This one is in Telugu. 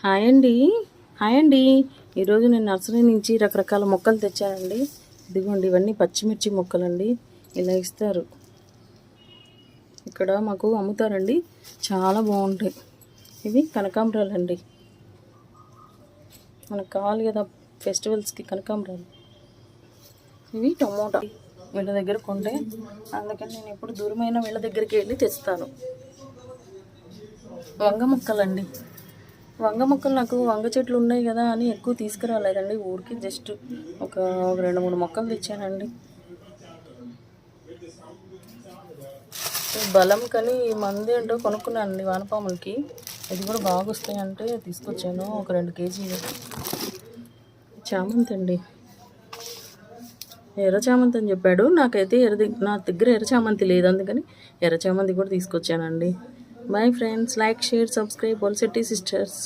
హాయ్ అండి. హాయ్ అండి. ఈరోజు నేను నర్సరీ నుంచి రకరకాల మొక్కలు తెచ్చానండి. ఇదిగోండి, ఇవన్నీ పచ్చిమిర్చి మొక్కలండి. ఇలా ఇస్తారు, ఇక్కడ మాకు అమ్ముతారండి. చాలా బాగుంటాయి. ఇవి కనకాంబరాలండి. మనకు కావాలి కదా ఫెస్టివల్స్కి కనకాంబరాలు. ఇవి టమోటా. వీళ్ళ దగ్గర కొంటే, అందుకని నేను ఎప్పుడు దూరమైన వీళ్ళ దగ్గరికి వెళ్ళి తెస్తాను. వంగ మొక్కలండి. వంగ మొక్కలు నాకు వంగ చెట్లు ఉన్నాయి కదా అని ఎక్కువ తీసుకురాలేదండి. ఊరికి జస్ట్ ఒక 2-3 మొక్కలు తెచ్చానండి. బలం కానీ ఈ మంది ఏంటో కొనుక్కున్నానండి వానపాములకి. ఇది కూడా బాగా వస్తాయంటే తీసుకొచ్చాను ఒక 2 కేజీలు. చామంతి అండి, ఎర్ర చామంతి అని చెప్పాడు. నాకైతే నా దగ్గర ఎర్ర చామంతి లేదు, అందుకని ఎర్ర చామంతి కూడా తీసుకొచ్చానండి. Bye friends, like, share, subscribe, Polsetti sisters.